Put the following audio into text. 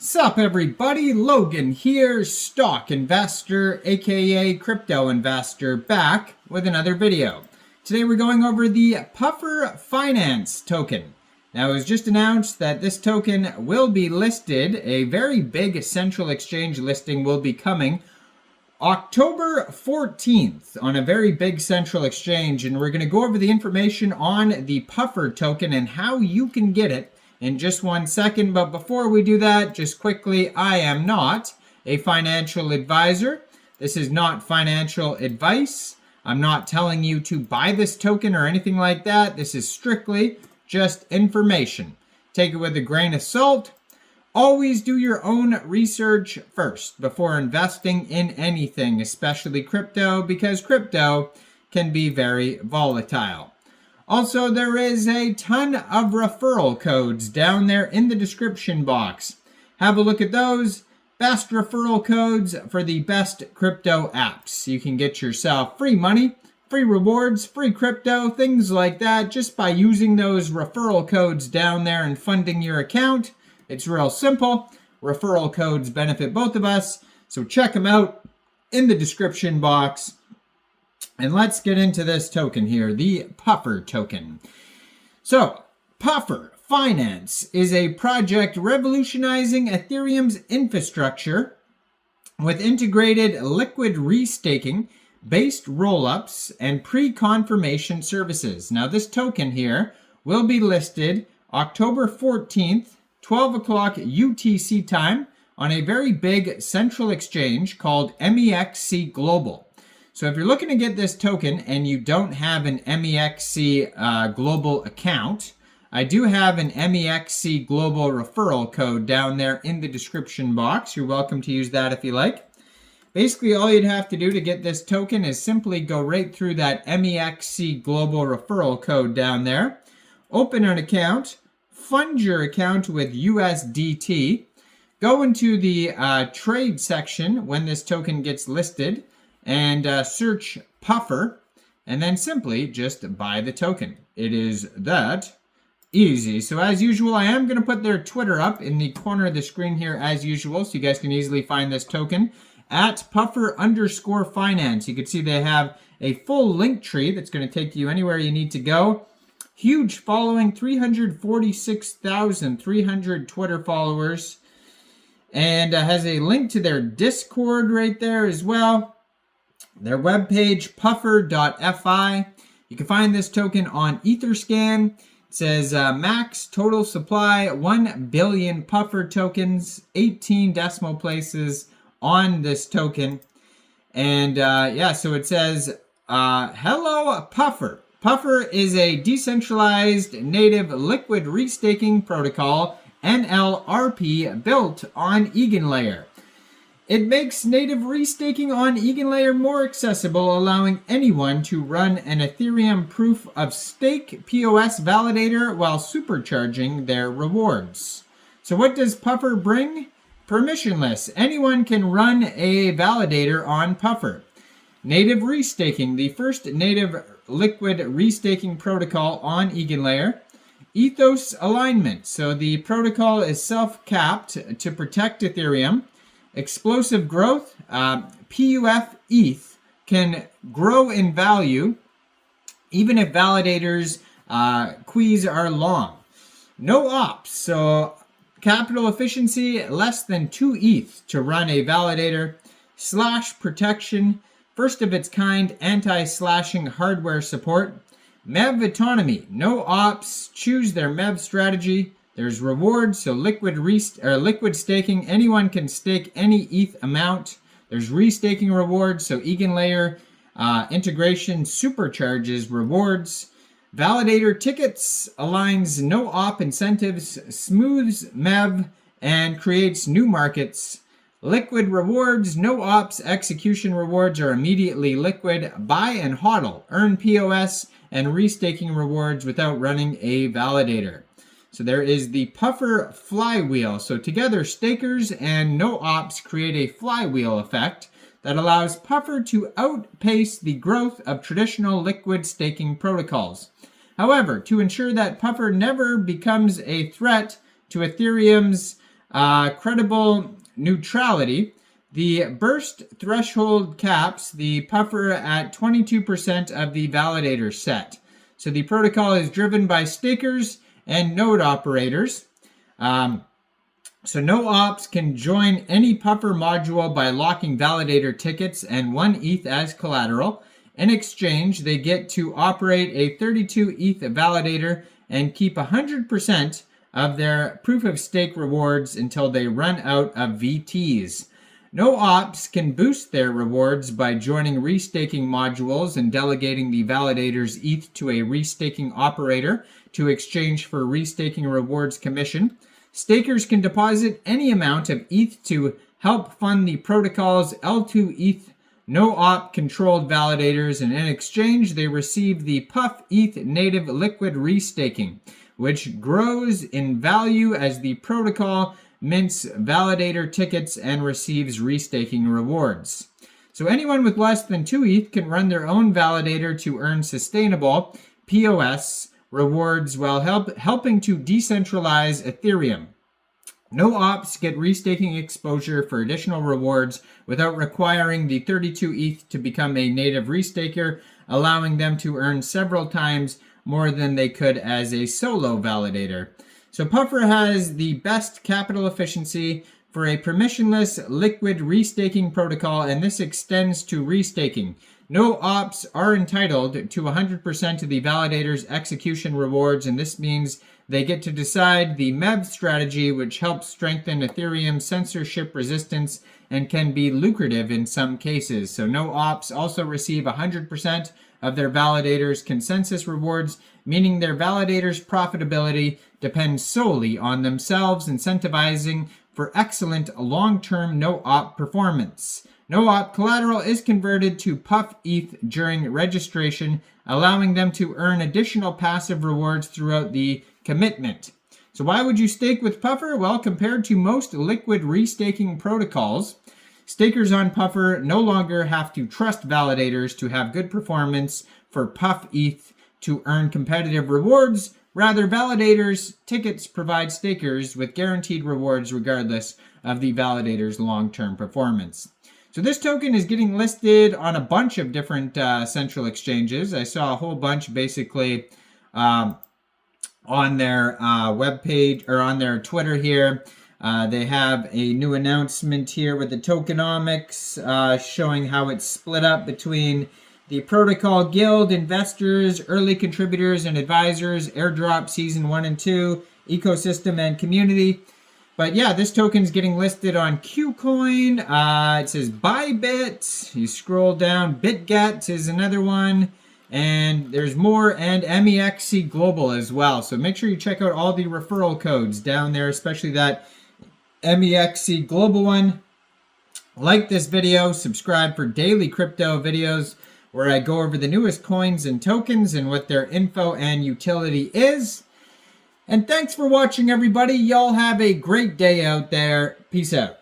Sup everybody, Logan here, stock investor, aka crypto investor, back with another video. Today we're going over the Puffer Finance token. Now it was just announced that this token will be listed, a very big central exchange listing will be coming October 14th on a very big central exchange, and we're going to go over the information on the Puffer token and how you can get it in just 1 second. But before we do that, just quickly, I am not a financial advisor. This is not financial advice. I'm not telling you to buy this token or anything like that. This is strictly just information. Take it with a grain of salt. Always do your own research first before investing in anything, especially crypto, because crypto can be very volatile. Also, there is a ton of referral codes down there in the description box. Have a look at those. Best referral codes for the best crypto apps. You can get yourself free money, free rewards, free crypto, things like that, just by using those referral codes down there and funding your account. It's real simple. Referral codes benefit both of us, so check them out in the description box. And let's get into this token here, the Puffer token. So, Puffer Finance is a project revolutionizing Ethereum's infrastructure with integrated liquid restaking, based rollups, and pre-confirmation services. Now, this token here will be listed October 14th, 12 o'clock UTC time on a very big central exchange called Mexc Global. So if you're looking to get this token and you don't have an Mexc Global account, I do have an Mexc Global referral code down there in the description box. You're welcome to use that if you like. Basically, all you'd have to do to get this token is simply go right through that Mexc Global referral code down there, open an account, fund your account with USDT, go into the trade section when this token gets listed, and search Puffer, and then simply just buy the token. It is that easy. So as usual, I am going to put their Twitter up in the corner of the screen here as usual, so you guys can easily find this token at Puffer_finance. You can see they have a full link tree that's going to take you anywhere you need to go. Huge following, 346,300 Twitter followers, and has a link to their Discord right there as well. Their webpage, puffer.fi. You can find this token on Etherscan. It says max total supply 1 billion Puffer tokens, 18 decimal places on this token. And yeah, so it says, hello Puffer. Puffer is a decentralized native liquid restaking protocol, NLRP, built on EigenLayer. It makes native restaking on EigenLayer more accessible, allowing anyone to run an Ethereum proof of stake POS validator while supercharging their rewards. So what does Puffer bring? Permissionless. Anyone can run a validator on Puffer. Native restaking, the first native liquid restaking protocol on EigenLayer. Ethos alignment. So the protocol is self-capped to protect Ethereum. Explosive growth, PUF ETH can grow in value even if validators' quees are long. No ops, so capital efficiency less than 2 ETH to run a validator. Slash protection, first of its kind anti-slashing hardware support. MEV autonomy, no ops, choose their MEV strategy. There's rewards, so liquid staking, anyone can stake any ETH amount. There's restaking rewards, so EigenLayer integration supercharges rewards. Validator tickets aligns no op incentives, smooths MEV, and creates new markets. Liquid rewards, no ops execution rewards are immediately liquid. Buy and hodl, earn POS and restaking rewards without running a validator. So there is the Puffer flywheel. So together, stakers and no ops create a flywheel effect that allows Puffer to outpace the growth of traditional liquid staking protocols. However, to ensure that Puffer never becomes a threat to Ethereum's credible neutrality. The burst threshold caps the puffer at 22% of the validator set. So the protocol is driven by stakers and node operators. So no ops can join any puffer module by locking validator tickets and 1 ETH as collateral. In exchange, they get to operate a 32 ETH validator and keep 100% of their proof of stake rewards until they run out of VTs. No ops can boost their rewards by joining restaking modules and delegating the validator's ETH to a restaking operator to exchange for restaking rewards commission. Stakers can deposit any amount of ETH to help fund the protocol's L2 ETH no-op controlled validators, and in exchange they receive the Puff ETH native liquid restaking, which grows in value as the protocol mints validator tickets and receives restaking rewards. So anyone with less than 2 ETH can run their own validator to earn sustainable POS rewards while helping to decentralize Ethereum. No ops get restaking exposure for additional rewards without requiring the 32 ETH to become a native restaker, allowing them to earn several times more than they could as a solo validator. So Puffer has the best capital efficiency for a permissionless liquid restaking protocol, and this extends to restaking. No ops are entitled to 100% of the validator's execution rewards, and this means they get to decide the MEV strategy, which helps strengthen Ethereum's censorship resistance and can be lucrative in some cases. So no ops also receive 100% of their validator's consensus rewards, meaning their validator's profitability depends solely on themselves, incentivizing for excellent long-term no-op performance. No-op collateral is converted to Puff ETH during registration, allowing them to earn additional passive rewards throughout the commitment. So why would you stake with Puffer? Well, compared to most liquid restaking protocols, stakers on Puffer no longer have to trust validators to have good performance for Puff ETH to earn competitive rewards. Rather, validators' tickets provide stakers with guaranteed rewards regardless of the validator's long-term performance. So this token is getting listed on a bunch of different central exchanges. I saw a whole bunch basically on their webpage or on their Twitter here. They have a new announcement here with the tokenomics showing how it's split up between the protocol guild, investors, early contributors and advisors, airdrop season 1 and 2, ecosystem and community. But yeah, this token's getting listed on KuCoin. It says Bybit. You scroll down, Bitget is another one. And there's more, and Mexc Global as well. So make sure you check out all the referral codes down there, especially that Mexc Global one. Like this video, subscribe for daily crypto videos where I go over the newest coins and tokens and what their info and utility is. And thanks for watching, everybody. Y'all have a great day out there. Peace out.